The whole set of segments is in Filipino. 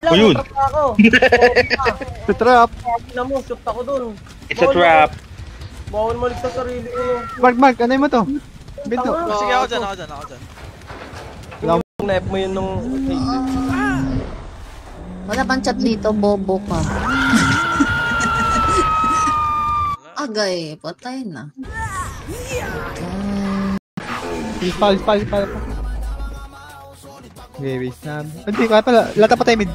O yun. Sa trap. Shoot ako dun. It's a trap. Bawal malik sa sarili ko. Mark, ano mo to? Binto. Sige, ako dyan. Yung knife mo yun nung... Wala pang chat dito, bobo ka. Agay, patay na. Spal. Okay, waste na. Hindi, kaya pala. Lata pa tayo mid.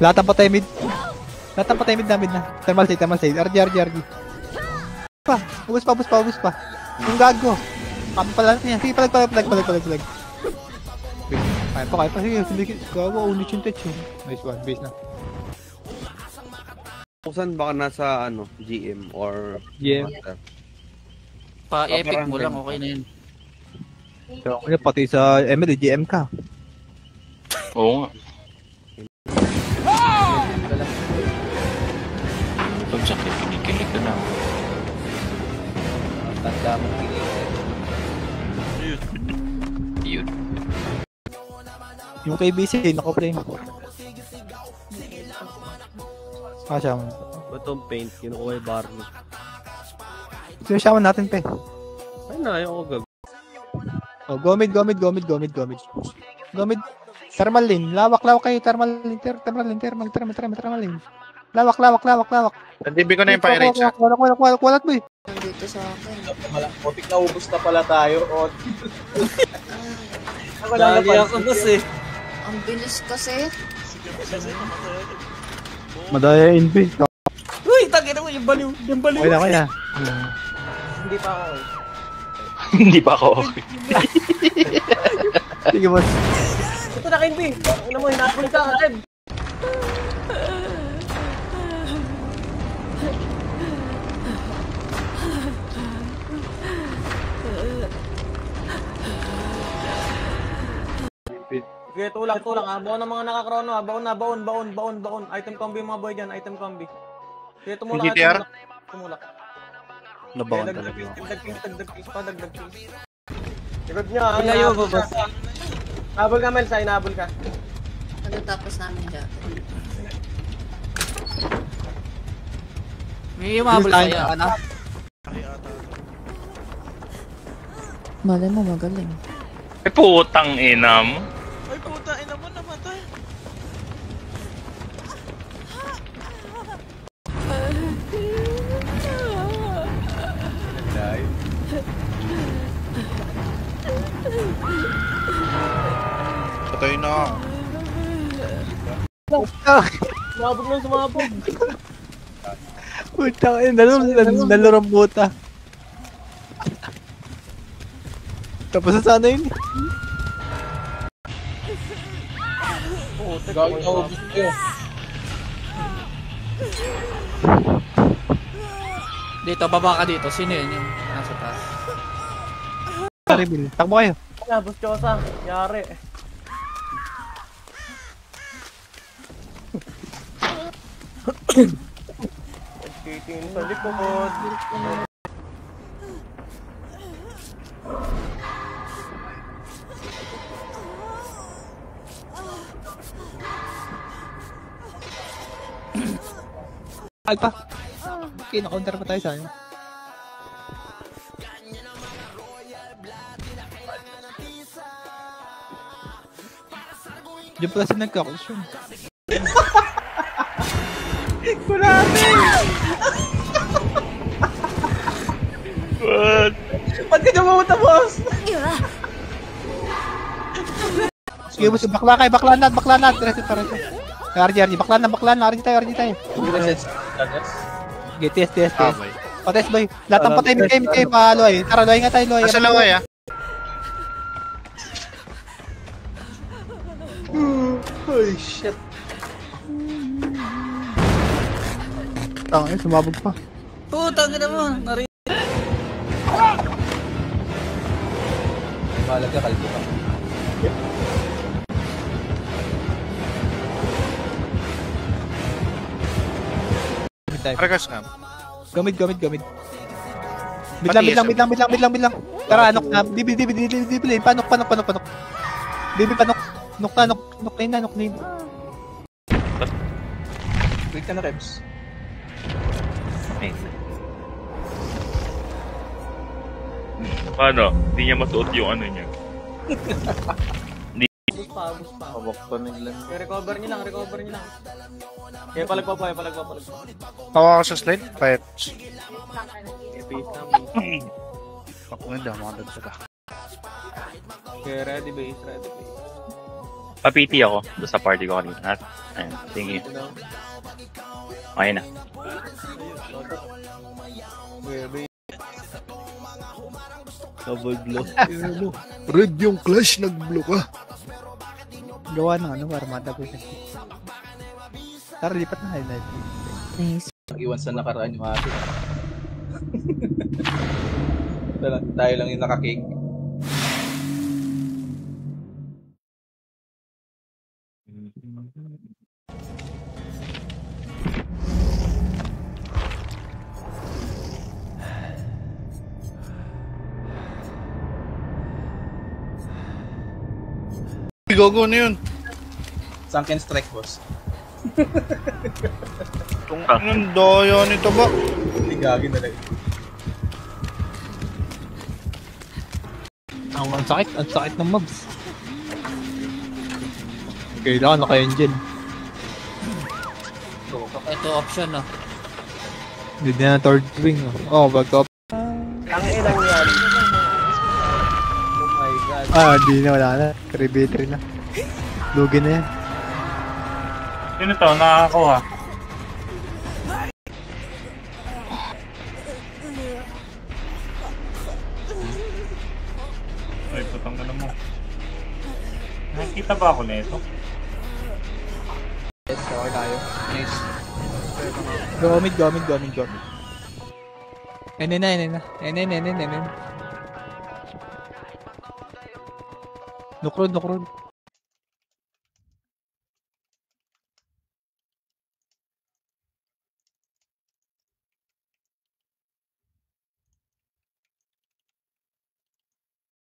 Lata pa tayo mid na. Thermal side. RG. Ubus pa. Yung gago. Kami pala niya. Sige, palag. Kaya pa. Sige, gawa. Unit yung touch. Nice one. Base na. Kusan baka nasa GM or GM. Pa-epic mo lang, okay na yun. So, pati sa ML, GM ka. Oo nga. Pag sakit, kinikilig ka na. Tanda mo Yun. Yung kay BC, nako-frame. Siya mo. Batong paint, kinukuha yung barney. Sinasyaman natin, pe. Ay na, ayaw ko gag. Oh, go mid. Thermal lane. Lawak kayo. Thermal lane. Lawak. Nandibi ko na yung pirate shot. Walat mo eh. Dito sa akin. Matik na ubus na pala tayo. Dali ako boss eh. Ang bilis kasi. Madaya invi. Uy, tagin ako yung baliw. Okay na. Hindi pa ako eh. Hindi pa ako okay. Sige, boss. Ito na Kinby. Ano mo, hinapon ka agad. Sige, tulak. Baon ng mga nakakrono. Baon. Item combi mga boy dyan. Sige, tumulak. GTR? Tumulak. Nabawan talaga. Dagdag piece. Sigod niya. Ilayo mo, boss. Habol ka, Mel. Inahabol ka. Pagkatapos namin dyan. May umabol sa'yo, ano? Malay mo, magaling. Putang ina mo. Ay, puta, ina mo, namatay. Patay na. Sumabog. Putang ina, nalurang buta. Tapos na sana yun. Dito, baba ka dito. Sino yun yung nasa taas? Reveal. Takbo kayo. Boss Chosa. Yari. Nagtitingin sa likod. Alpha. Okay, na-counter pa tayo sa akin. Diyan pala siya nagka-question. What? Ba't ka namumunta, boss? Sige, boss. Bakla na. Reset pa rin. RG. Bakla na. RG tayo. Sige, TS. Boy. Pates boy. Lahat ng patay, mid kayo, pa-loy. Tara, loy nga tayo, loy. Nasa laway ah. Holy shit. Tangin, sumabog pa. Putang ina mo, narinig. Balag ka, kalbo ka. Paragas nga. Gamid. Mid lang. Tara, anok na. Dibi. Panok. Bibi, panok. Nok na. Wait ka na, Rebs. Paano? Hindi niya masuot yung ano niya. Abos pa. Recover niyo lang. Kaya palag pa. Tawa ko sa slide? Pipes. Face namin. Ako nga daw, mga dagdag ka. Okay, ready base. Papiti ako doon sa party ko kanina. Ayun, thank you. Okay na. Okay, base. Double blow. Red yung clash, nag-blow ka. Gawa ng ano, armada ko siya. Tara, lipat na highlight. Nice. Nag-iwan sa nakaraan yung atin. Tayo lang yung nakakik. Gogo na yun. Sunken strike, boss. Anong daya nito ba? Hindi gagi na lang. Ang sakit ng mobs. Kailangan naka-engine. Ito option ah. Hindi na third wing. Oh, back up. Ang ilang yan. Oh my god. Di na, wala na. Carry na. Lugi na yan. Sino to? Nakakakuha. Ay, putang ka mo. Nakikita ba ako nito? Yes, okay tayo. Nice. Go mid. Enen. Nukrod.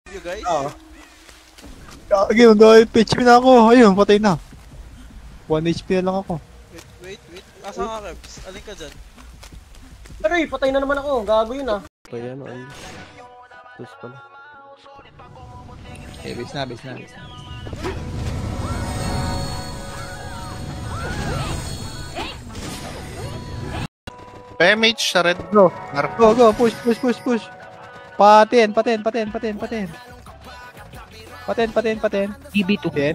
You guys? Oo. Okay, mag-HP na ako. Ayun, patay na. 1 HP na lang ako. Wait. Asa ka, Rebs? Alin ka dyan? Aray, patay na naman ako. Gago yun ah. Ayan, ay. Tapos pala. Okay, base na. PMH sa red. Go, Narco. go, push. Paten. TB2. Ten.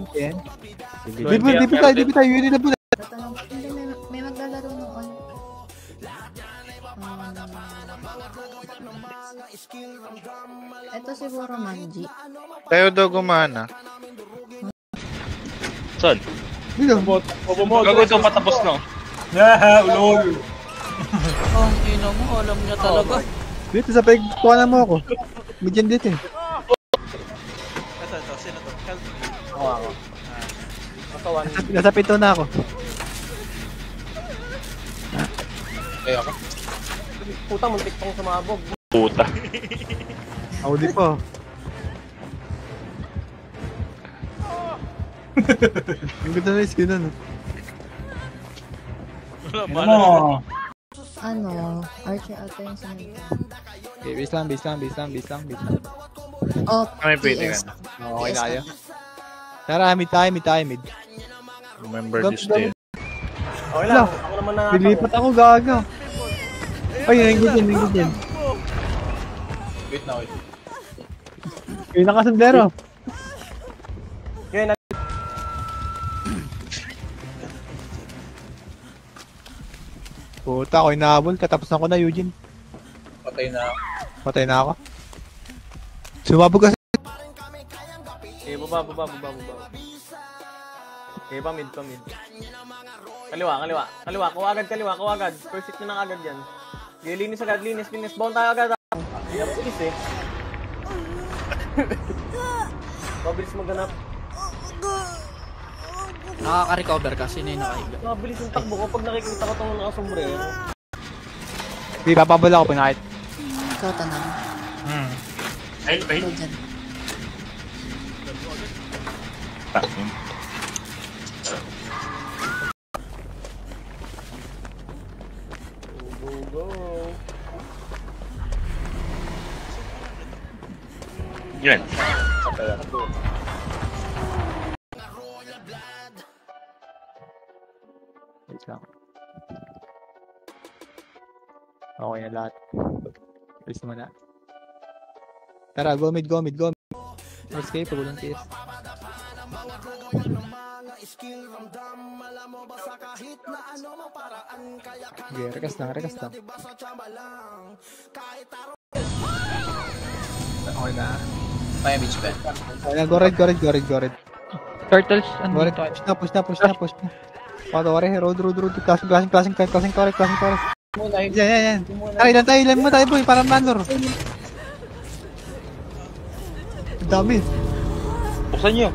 Dibit tayo, yun na bullet. Hindi, may maglalaro ng ano. Ito siguro Manji. Tayo daw gumana. Saan? Gago ito patapos na. Ulol! Oh, ino mo. Alam niya talaga. Dito sa pagkuhanan mo ako. Medyan dito eh. Ito. Sino to? Help me. Ako. Katawan. Nasa pito na ako. Eh, ako. Puta, muntik pang sumabog. Puta. Ako di pa. Ang ganda na yung skin na. Ano, Archer ata yung sinunod. Okay, base lang. Oh, May pwede PS. ka na. Okay na kayo. Tara, mid tayo. Remember Go, this go. day. Okay lang, ako naman na. Lilipat ako, gaga. Ay, nanggugin. Wait na, wait. Yung nakasundero. Okay, Puta, ako inahabol. Katapos na ko na, Eugene. Patay na ako. Sumabog kasi. Okay, baba. Okay, mid. Kaliwa. Kuha agad. First hit nyo na agad yan. Okay, linis. Bound tayo agad. Hindi na bilis eh. Mabilis maganap. Nakaka-recover ka. Sino yung nakahiga? Mabilis yung takbo ko pag nakikita ko itong nakasombrero. Di, papabol ako pinakit. Ikaw tanong. Ikaw dyan. Go. Yun. Wait lang. Okay na lahat. Alis mo na. Tara, go mid. Escape, pagulong TS. Okay, rekas lang. Okay na. Kaya beach ba? Okay na, go red. Turtles, ano Go red, push na. Road. Classing torres. Yan. Tara, ilan mo tayo, boy, para manor. Ang dami. Buksan nyo.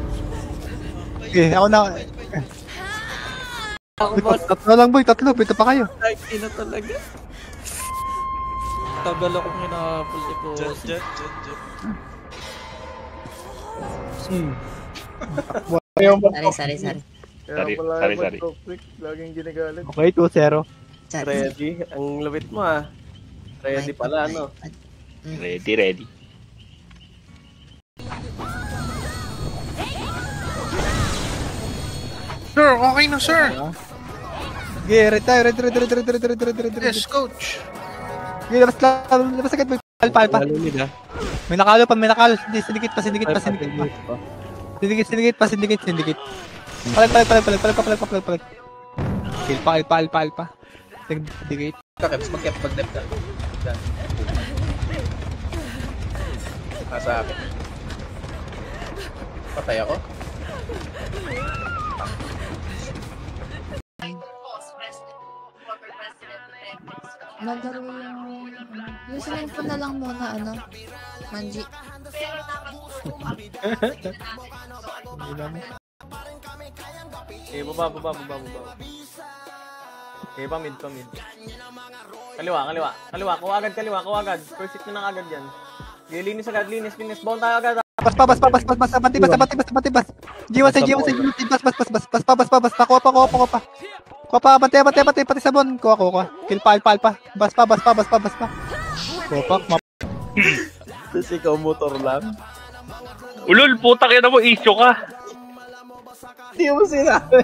Okay, ako na. Tatlo lang, boy, pito pa kayo. Ay, ina talaga. Tagal akong hinahapos si boss. Sorry. Sorry. Laging ginagalit. Okay, 2-0. Ready? Ang lupit mo ah. Ready pala, ano? Ready. Sir, okay na, sir. Okay, red tayo. Red. Yes, coach. Okay, labas agad, boy. Palpa. May nakalo pa. Sindikit pa. Sindikit. Palag. Alpa. Sindikit. Kakebs, mag-left ka. Yan. Nasa akin. Patay ako? Maglaro yung sinend ko na lang muna, Manji. Okay, baba. Okay, pa mid. Kaliwa. Kuha agad. First hit nyo na agad yan. Okay, linis. Bawang tayo agad. Bas. Batibas. Jiwa sa bas. Kuha pa. Batay, pati sabon. Kuha. Kill pa. Bas pa. Kuha pa. Tapos ikaw motor lang. Ulol, puta ka na mo, issue ka. Hindi mo sinabi.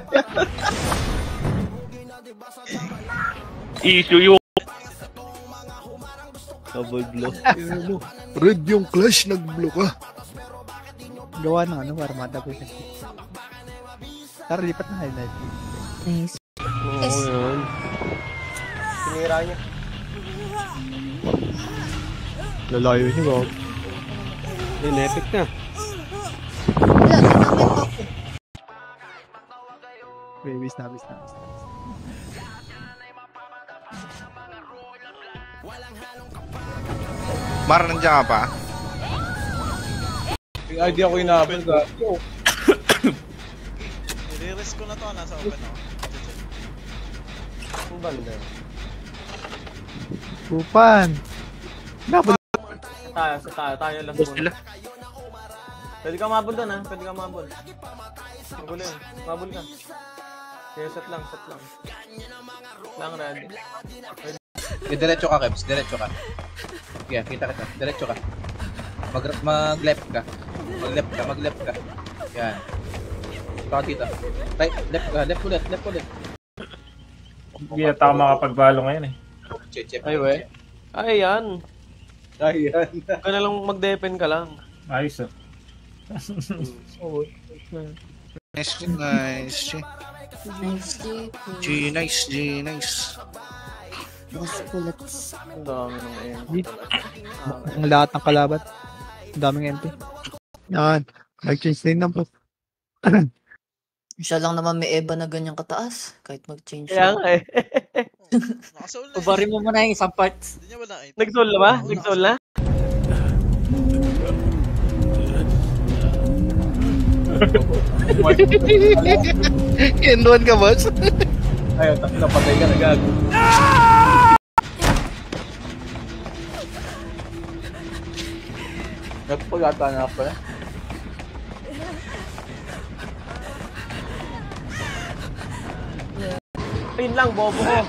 Issue yung... Double blow. Red yung clash, nag-blow ka. Gawa ng para matapos siya. Tara, lipat na highlight. Nice. Yes. Sinira niya. Lalayo niyo, wow. Epic na. Wala, ginamit ako. Babies na. Mar, nandiyan ka pa? Yung idea ko inaabol ka. I-risk ko na to, nasa open ako. Ang banda. Pupan. Nabot. Tayo lang muna. Pwede ka mabol doon, ha? Magulo yun. Mabol ka. Okay, set lang. Lang, ready. Diretso ka, Kebs. Diretso ka. Okay, kita. Diretso ka. Mag-left ka. Mag-left ka. Yan. Ito ka dito. Right, left ulit. Hindi na tayo makapagbalo ngayon eh. Check. Ay, we. Ay, yan. Ka na lang mag-depend ka lang. Ayos ah. Nice. Nice. Mas kulats. Ang dami ng MP. Ang lahat ng kalaban. Ang daming MP. Yan. Nag-change din ng post. Siya lang naman may Eva na ganyang kataas. Kahit mag-change Kaya nga eh. Nakasoul na. Ubarin mo muna yung isang parts. Hindi niya wala item. Nag-soul na ba? Nag-soul na? Kenduan ka, boss? Ayun, napatay ka na gago. Nagpagata na pala. Pin lang, bobo ko.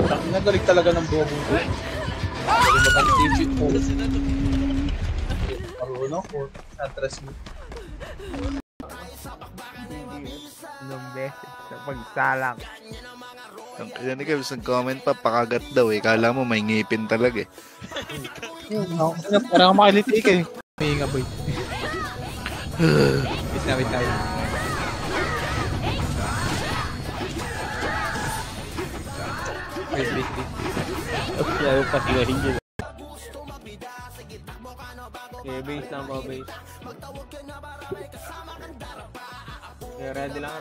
Nagaling talaga ng bobo ko. Galing mag-digit po. Marunong po. Atras mo. Ilang beses sa pagsalang. Ang kaya ni Kevs nag-comment pa, pakagat daw eh. Kala mo may ngipin talaga eh. Parang makalitik eh. May nga boy. Wait na. Wait. Okay, ayaw patigahin yun. Okay, base lang po, base. Okay, ready lang.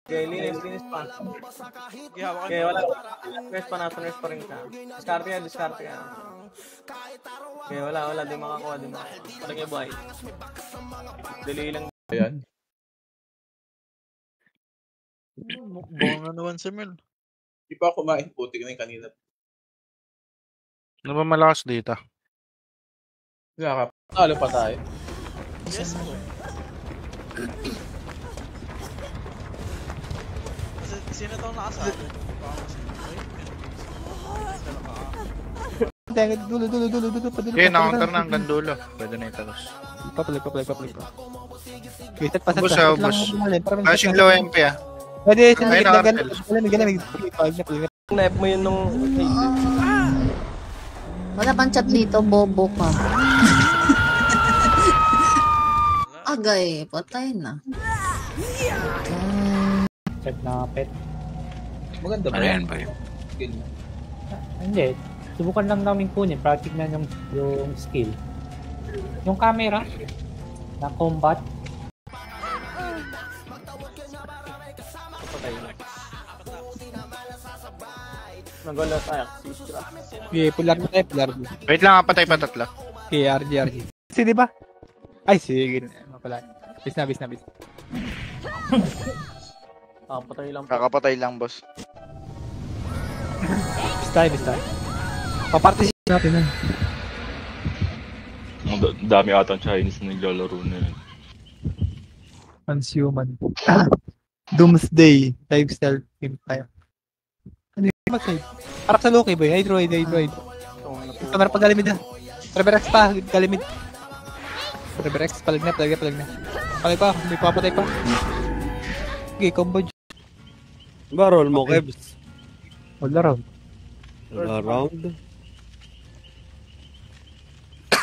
Okay, linis pa. Okay, wala. Nurse pa rin ka. Discard ka. Okay, wala. Di makakuha. Parang yung buhay. Dali lang. Ayan. Bunga naman si Mel. Di pa kumain. Putik na yung kanina. Ano ba malakas dito? Talo pa tayo. Yes, mo. Sino tong nakasali? Dulo. Okay, na-counter na hanggang dulo. Pwede na italos. Paplay. Okay, set pa. Ubus. Flashing low MP ah. Pwede, Ayun na, Artel. galamig. Nap mo yun nung... Wala pang chat dito, bobo ka. Agay, patay na. Chat na pet. Maganda ba yan? Ganyan. Hindi. Subukan lang namin kunin. Practice na yung skill. Yung camera na combat. Nagulat tayo. Okay, pular mo tayo. Wait lang, patay pa tatlo. Okay, RG. Kasi diba? Ay, sige. Mapala. Bis na. Patay lang. Kakapatay lang, boss. Bis tayo. Paparticipate natin na. Dami ata ang Chinese na naglalaro na yun. Transhuman. Doomsday. Lifestyle game tayo. Ano yung mag-save? Harap sa Loki, boy. Hydroid. Kamera pa galimid na. Reverex pa, galimid. Reverex, palag na. Palag pa, may papatay pa. Okay, combo. Ba, roll mo, Kebs? All around.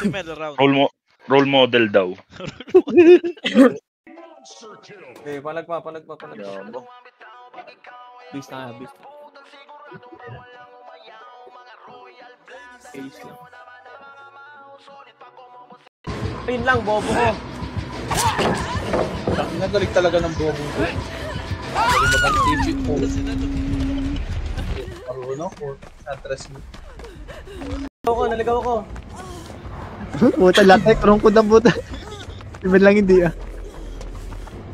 Si Mel around. Role model daw. Okay, palag pa. Bis na. Case lang. Pin lang, bobo ko. Nagaling talaga ng bobo ko. Galing mag-digit po. Marunong po. Atras mo. Naligaw ko. Puta, lahat ay kurungkod ang puta. Iba lang hindi ah.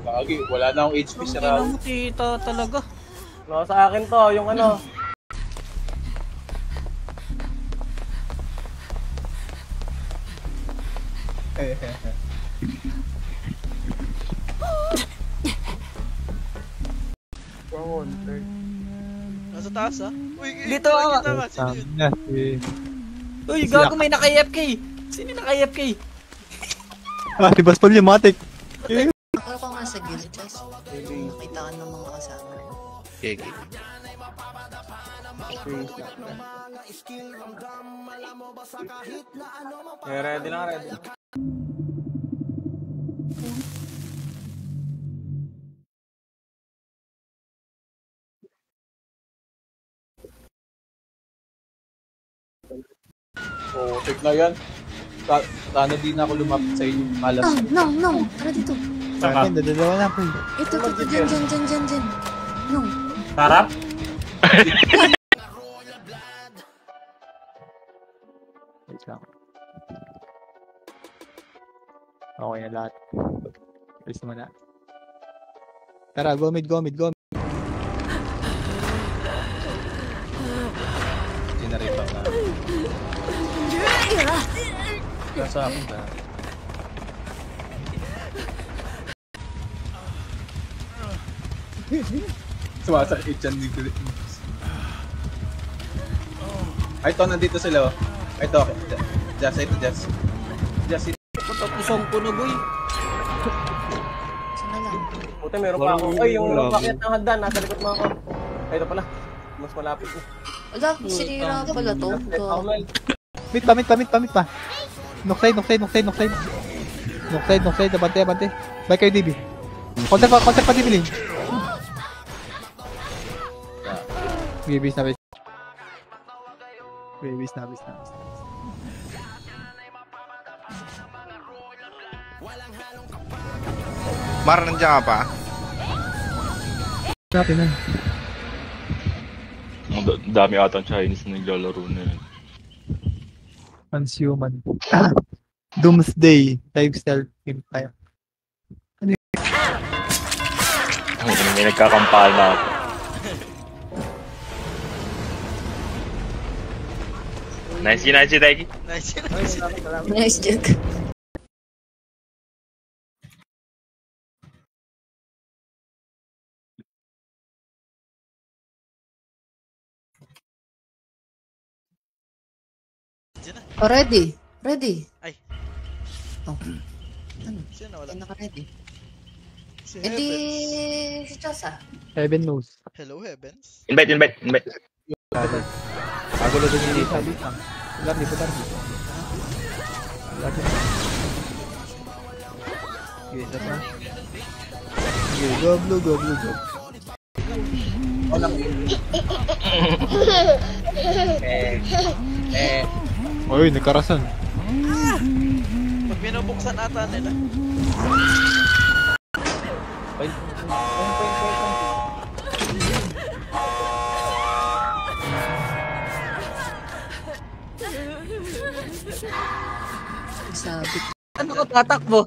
Lagi, wala na akong HP sa round. Tita talaga. No, sa akin to, yung ano. Nasa taas ah. Uy, Dito kita nga. Sino yun? Uy, gago may naka-AFK. Sino naka-AFK? Si Boss Paul yung matik. Ako ko nga sa guild chest. Nakita ka ng mga kasama. Okay. Okay, ready lang. So, check na yan. Sana di na ako lumapit sa inyo. Malas. No. Tara dito. Akin, dadalawa na po. Ito. Dyan. No. Sarap? Wait lang. Okay na lahat. Alis naman na. Tara, go mid. Sinaripang na. Nasa akin ba? Sumasakit yan ni Chris. Ay, ito, nandito sila. Ay, ito, okay. Just. Pusong ko na, boy. Sana lang. Puti, meron pa ako. Ay, yung bakit ng hagdan, nasa likod mo ako. Ay, ito pala. Mas malapit ko. Wala, sinira pala to. Mid pa. Knockside. Knockside, abante. Bye kayo, DB. Counter pa, DB lane. Babies na. Mar, nandiyan ka pa? Natin na. Ang dami atang Chinese na naglalaro na yun. Transhuman. Doomsday. Lifestyle game tayo. May nagkakampal na ako. Nice, Daigi. Nice joke. Ready. Ay. Oh. Ano? Sino wala? Ay, naka-ready. Si Hindi Heavens. si Chosa. Heaven knows. Hello, Heavens. Invite. Kagulo din yung dito. Lardi. Gisa pa. Go. Oy, nagkarasan. Pag binubuksan ata nila. Sabi. Ano ko tatakbo?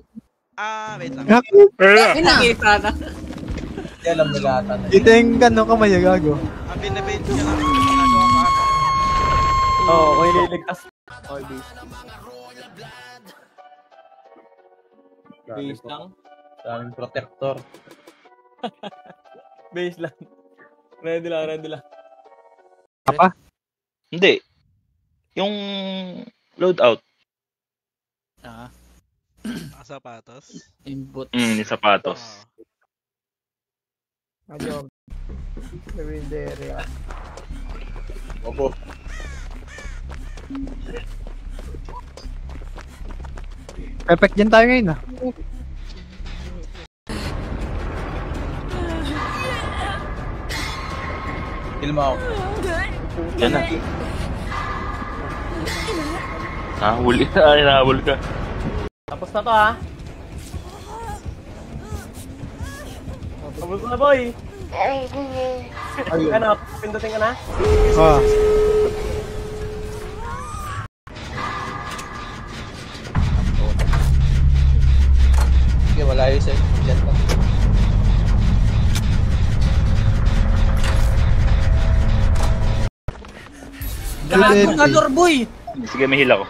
Wait lang. Nakita na. Hindi alam nila ata. Ito yung gano'ng kamay, gago. Binabait niya lang yung ginagawa ko ata. Oo, kung ililigtas. Okay, base lang. Daming protector. Base lang. Ready lang. Apa? Hindi. Yung loadout. Sapatos. Input. Yung sapatos. Ayun. Lavender. Opo. Perfect dyan tayo ngayon, Kill mo ako. Yan na. Nahuli ka. Tapos na to, ha? Tapos na, boy. Ano, pindutin ka na? Okay, wala yung set. Jet lang. Ganador, boy. Sige, may heal ako.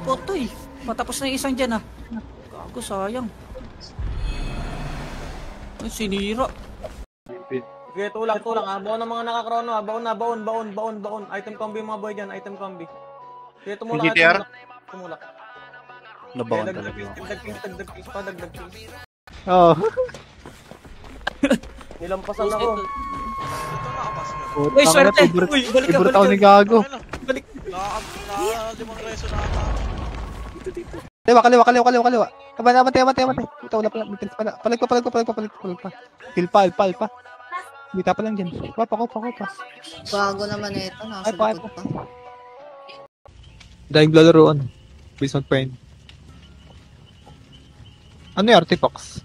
Potoy. Matapos na yung isang dyan, Gago, sayang. Ay, sinira. Sige, tulak. Baon ng mga nakakrono, ha? Baon. Item combi mga boy dyan, item combi. Sige, tumulak. GTR? Tumulak. Nabawan talaga ako. Dagdag piece. Oo. Nilampasan ako. Ito nakapas nga. Uy, swerte. Uy, balik ka. Favorite ako ni Gago. Balik. Naka-5 reso na ata. Kaliwa. Abante. Ito, wala pala. Palag pa. Kill pa. Kita pa lang dyan. Kupa. Bago naman ito. Nasa likod pa. Dahil lalaroan. Based on point. Ano yung artifacts?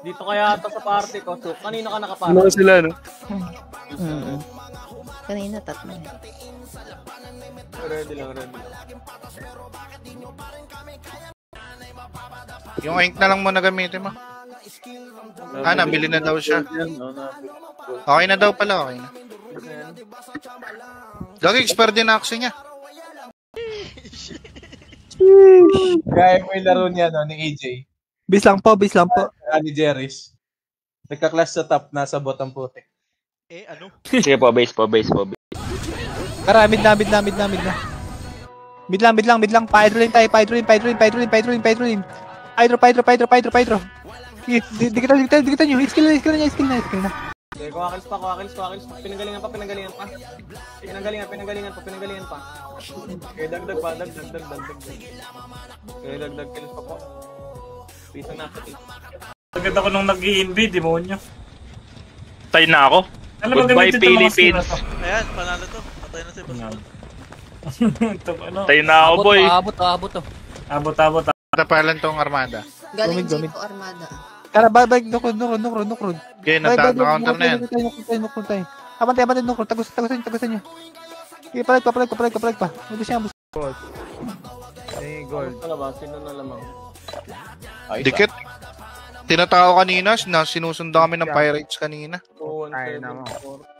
Dito kaya ito sa party ko. So, kanino ka nakaparty? Ano sila, no? Kanina tatlo. Ready lang. Yung ink na lang muna gamitin mo. Nabili na daw siya. Okay na daw pala, okay na. Gagi, expert din na action niya. Gaya mo yung laro niya, no, ni AJ. Bis lang po, bis lang po. Ni Jerry's. Nagka-clash sa top, nasa bottom puti. Eh, ano? Sige po, base po, base po. Tara, mid na. Mid lang. Pa-hydro tayo, pa-hydro. Hydro. Dikitan nyo. Skill na. Okay, kuha kills pa. Pinanggalingan pa. Pinanggalingan pa. Okay, dagdag pa. Okay, dagdag kills pa po. Pisang na kills. Agad ako nung nag-i-invade, demonyo. Tayo na ako. Goodbye, Philippines. Ayan, panalo to. Patay na si Boss. Tayo na ako, boy. Abot. Abot. Tapalan tong armada. Galing Gumid. Jiko Armada. Tara, balik. Nukrod. Okay, na-counter na yan. Nukrod tayo. Abante, nukrod. Tagusan nyo. Okay, palag pa. Hindi siya. Gold. Ano ba? Sino na lamang? Dikit. Tinatao kanina, sinusunda kami ng pirates kanina. 2-1-7-4.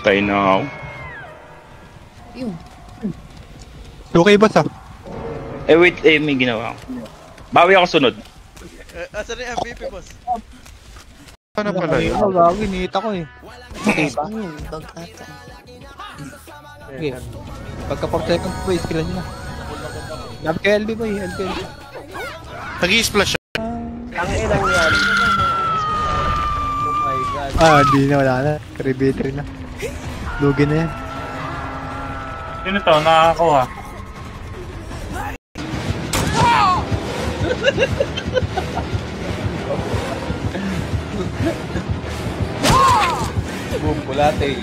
Tayo na ako. Yung. Okay, boss ah. Wait, may ginawa ako. Bawi ako sunod. Asan yung MVP, Boss? Ano pala yun? Ano gagawin? Nita ko eh. Ano yun? Bag ata. Okay. Pagka 4 seconds boy, skillan nyo na. Labi kay LB boy, LB. Nag-i-splash siya. Ang ilang yan. Oh my god. Di na, wala na. Carry na. Lugi na yan. Sino to? Nakakakuha. Boom, kulate.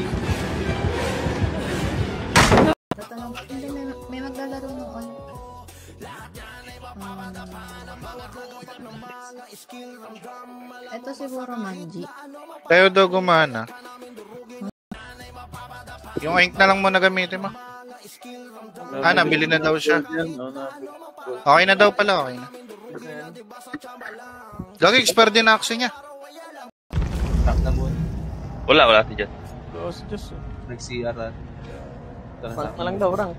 Tatanong, hindi may maglalaro ng ano. Ito siguro Manji. Tayo daw gumana. Yung ink na lang muna gamitin mo. Nabili na daw siya. Okay na daw pala, okay na. Gagi, expire din na action niya. Wala si Jet. Just. Nag-CR na. Rank na lang daw, rank.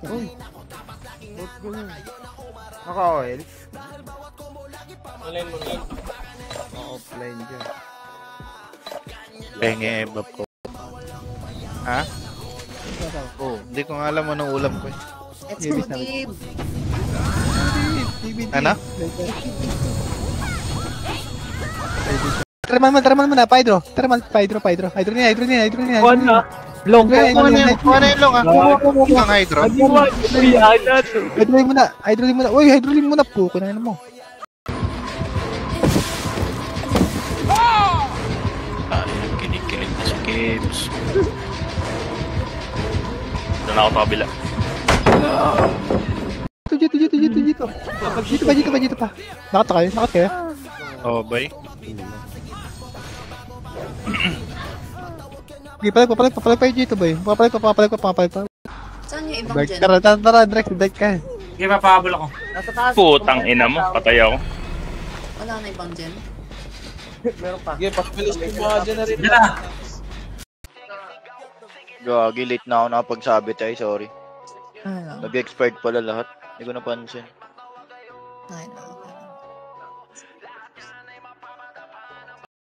Uy. Naka-oil? Online mo na. Offline dyan. Penge ebab ko. Ha? Hindi ko nga alam anong ulam ko eh. Let's go, Dib. Ano? Taraman mo na, Pydro. Hydro niya. Kuhan na. Long. Kuha na yung long ah. Ang hydro. Hydroling mo na. Uy, hydroling mo na po. Kunain mo. Kinikilig na si Gibbs. Doon ako sa kabila. Dito pa. Nakat kayo. Oh, bye. Okay, papalag pa yung dito ba eh. Papalag pa. Saan yung ibang dyan? Tara, direct ka. Sige, papahabol ako. Nasa taas. Putang ina mo, patay ako. Wala na ibang dyan. Meron pa. Sige, pakibilis mo mga dyan na rin. Yan na. Gagi, late na ako nakapagsabi tayo, sorry. Ano? Nag-expired pala lahat. Hindi ko napansin. Ay, no.